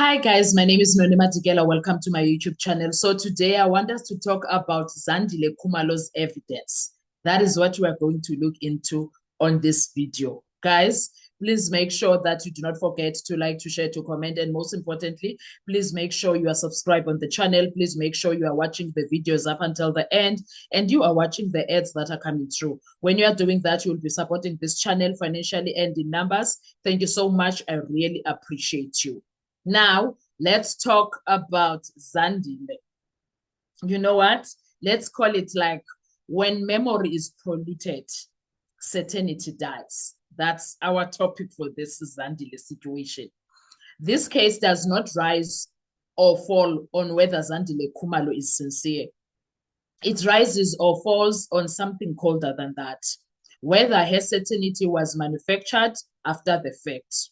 Hi guys, my name is Nonima Tigela. Welcome to my YouTube channel. So today I want us to talk about Zandile Khumalo's evidence. That is what we are going to look into on this video. Guys, please make sure that you do not forget to like, to share, to comment, and most importantly, please make sure you are subscribed on the channel. Please make sure you are watching the videos up until the end and you are watching the ads that are coming through. When you are doing that, you will be supporting this channel financially and in numbers. Thank you so much. I really appreciate you. Now, let's talk about Zandile. You know what? Let's call it like when memory is polluted, certainty dies. That's our topic for this Zandile situation. This case does not rise or fall on whether Zandile Khumalo is sincere. It rises or falls on something colder than that, whether her certainty was manufactured after the fact.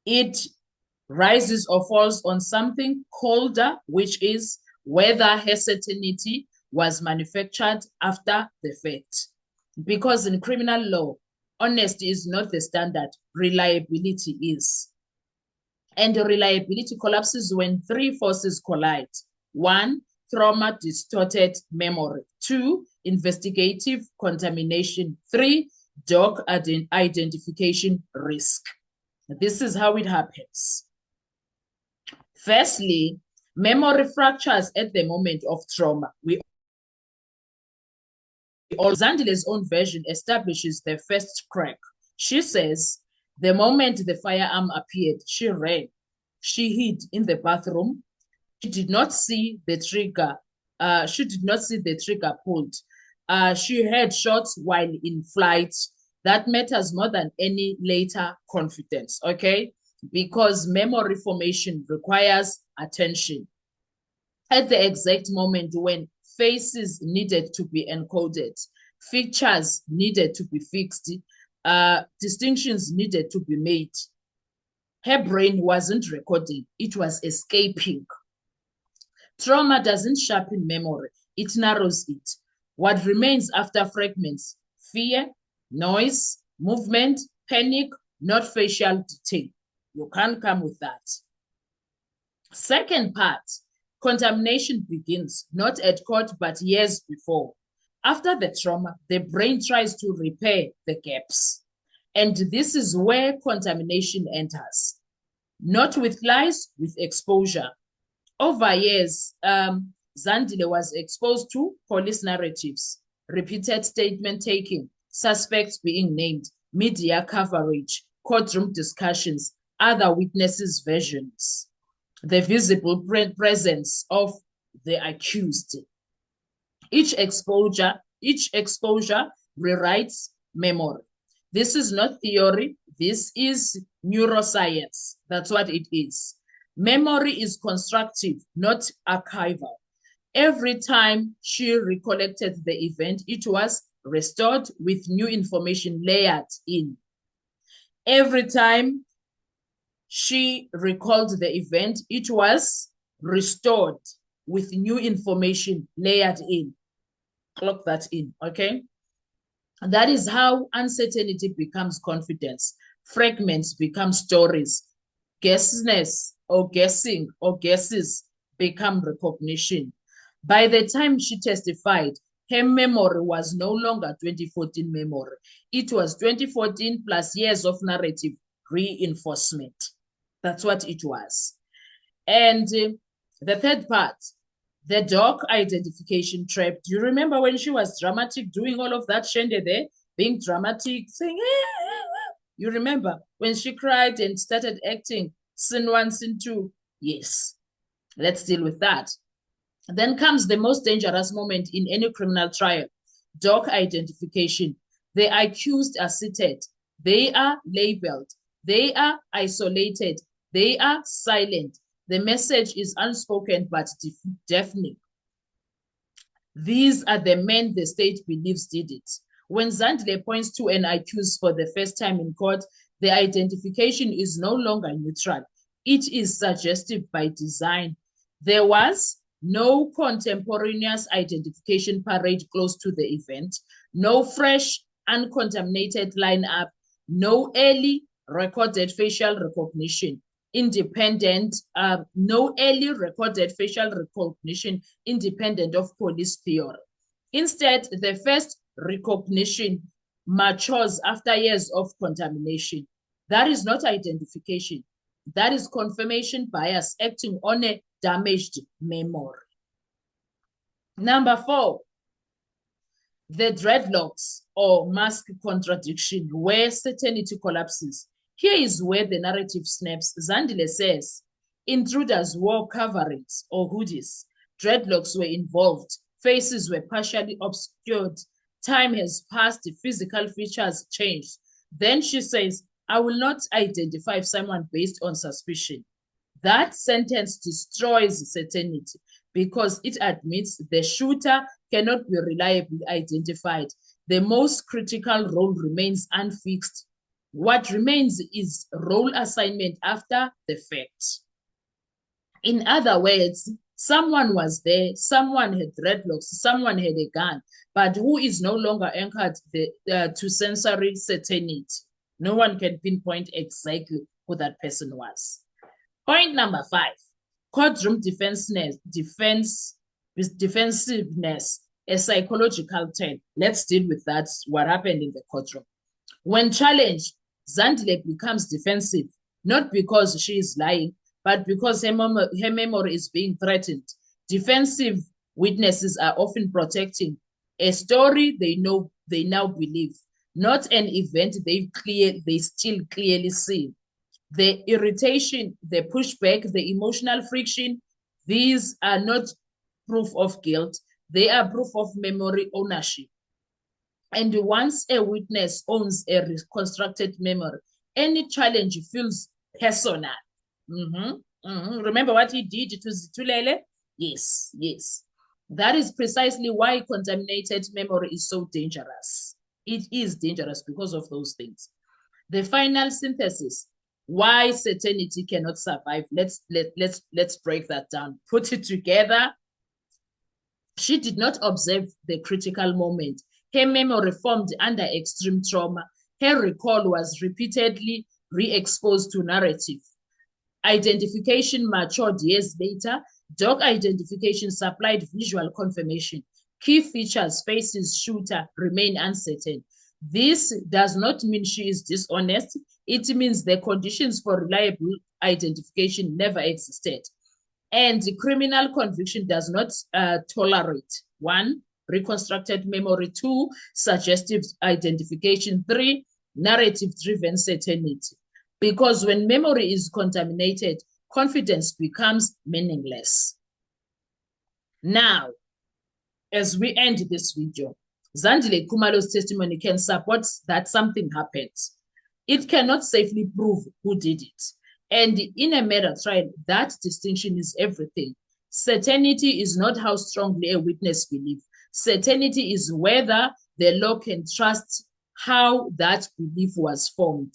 It rises or falls on something colder, which is whether her certainty was manufactured after the fact. Because in criminal law, honesty is not the standard, reliability is. And the reliability collapses when three forces collide. One, trauma distorted memory. Two, investigative contamination. Three, dog identification risk. This is how it happens. Firstly, memory fractures at the moment of trauma. Zandile's own version establishes the first crack. She says, the moment the firearm appeared, she ran. She hid in the bathroom. She did not see the trigger. Pulled. She heard shots while in flight. That matters more than any later confidence, okay? Because memory formation requires attention. At the exact moment when faces needed to be encoded, features needed to be fixed, distinctions needed to be made, her brain wasn't recording, it was escaping. Trauma doesn't sharpen memory, it narrows it. What remains after fragments? Fear, noise, movement, panic, not facial detail. You can't come with that. Second part, contamination begins, not at court, but years before. After the trauma, the brain tries to repair the gaps. And this is where contamination enters. Not with lies, with exposure. Over years, Zandile was exposed to police narratives, repeated statement taking, suspects being named, media coverage, courtroom discussions, other witnesses' versions, the visible presence of the accused. Each exposure rewrites memory. This is not theory. This is neuroscience. That's what it is. Memory is constructive, not archival. Every time she recollected the event, it was restored with new information layered in. Every time she recalled the event, it was restored with new information layered in. Clock that in, okay? That is how uncertainty becomes confidence. Fragments become stories. Guessness or guessing or guesses become recognition. By the time she testified, her memory was no longer 2014 memory. It was 2014 plus years of narrative reinforcement. That's what it was. And the third part, the dog identification trap. Do you remember when she was dramatic, doing all of that shende there, being dramatic, saying, you remember when she cried and started acting scene 1, scene 2? Yes, let's deal with that. Then comes the most dangerous moment in any criminal trial, dog identification. The accused are seated. They are labeled. They are isolated. They are silent. The message is unspoken but deafening. These are the men the state believes did it. When Zandile points to an accused for the first time in court, the identification is no longer neutral. It is suggestive by design. There was no contemporaneous identification parade close to the event, no fresh, uncontaminated lineup, no early recorded facial recognition. independent, no early recorded facial recognition independent of police theory. Instead, the first recognition matures after years of contamination. That is not identification. That is confirmation bias acting on a damaged memory. Number 4, the dreadlocks or mask contradiction, where certainty collapses. Here is where the narrative snaps. Zandile says, intruders wore coverings or hoodies. Dreadlocks were involved. Faces were partially obscured. Time has passed. Physical features changed. Then she says, I will not identify someone based on suspicion. That sentence destroys certainty because it admits the shooter cannot be reliably identified. The most critical role remains unfixed. What remains is role assignment after the fact. In other words, someone was there, someone had dreadlocks, someone had a gun, but who is no longer anchored to sensory certainty? No one can pinpoint exactly who that person was. Point number 5, courtroom defensiveness, a psychological term. Let's deal with that, what happened in the courtroom. When challenged, Zandile becomes defensive, not because she is lying, but because her memory is being threatened. Defensive witnesses are often protecting a story they know they now believe, not an event they still clearly see. The irritation, the pushback, the emotional friction, these are not proof of guilt. They are proof of memory ownership. And once a witness owns a reconstructed memory, any challenge feels personal. Remember what he did to Zitulele? Yes, yes. That is precisely why contaminated memory is so dangerous. It is dangerous because of those things. The final synthesis, why certainty cannot survive. Let's break that down. Put it together. She did not observe the critical moment. Her memory formed under extreme trauma. Her recall was repeatedly re-exposed to narrative. Identification matured years later. Dog identification supplied visual confirmation. Key features, faces, shooter remain uncertain. This does not mean she is dishonest. It means the conditions for reliable identification never existed. And the criminal conviction does not tolerate 1, reconstructed memory, 2, suggestive identification, 3, narrative-driven certainty. Because when memory is contaminated, confidence becomes meaningless. Now, as we end this video, Zandile Khumalo's testimony can support that something happened. It cannot safely prove who did it. And in a murder trial, that distinction is everything. Certainty is not how strongly a witness believes. Certainty is whether the law can trust how that belief was formed.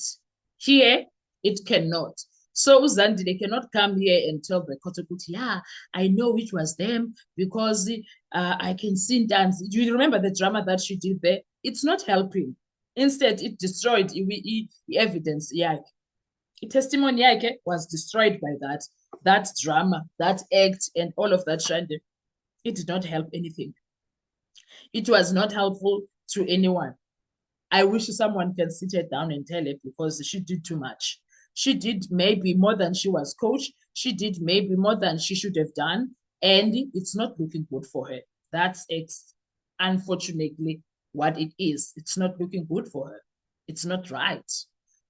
Here, it cannot. So Zandile cannot come here and tell the court, yeah, I know it was them because I can see dance. Do you remember the drama that she did there? It's not helping. Instead, it destroyed the evidence. Yeah. Testimony was destroyed by that drama, that act, and all of that. It did not help anything. It was not helpful to anyone. I wish someone can sit her down and tell her because she did too much. She did maybe more than she was coached. She did maybe more than she should have done. And it's not looking good for her. That's unfortunately what it is. It's not looking good for her. It's not right.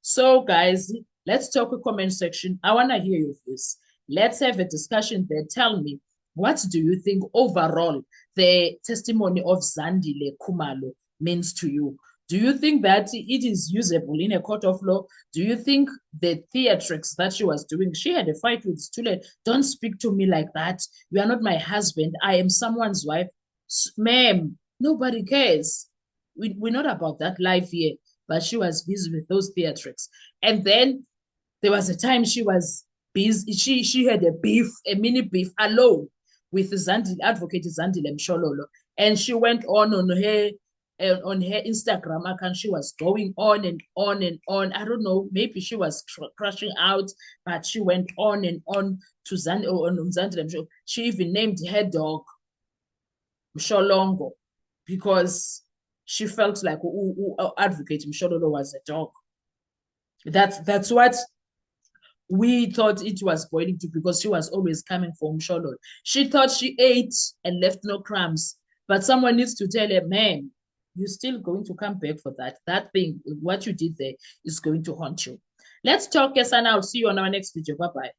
So guys, let's talk a comment section. I want to hear your views. Let's have a discussion there. Tell me, what do you think overall the testimony of Zandile Khumalo means to you? Do you think that it is usable in a court of law? Do you think the theatrics that she was doing, she had a fight with Stule, don't speak to me like that. You are not my husband. I am someone's wife. Ma'am, nobody cares. We're not about that life here. But she was busy with those theatrics. And then there was a time she was busy. She had a mini beef alone with Advocate Zandile Mshololo. And she went on her on her Instagram account, she was going on and on and on. I don't know, maybe she was crashing out, but she went on and on to Zandile. She even named her dog Msholongo because she felt like Advocate Mshololo was a dog. That's what we thought it was boiling to, because she was always coming for Mshololo. She thought she ate and left no crumbs, but someone needs to tell her, man, you're still going to come back for that. That thing, what you did there is going to haunt you. Let's talk, Kesana. I'll see you on our next video. Bye-bye.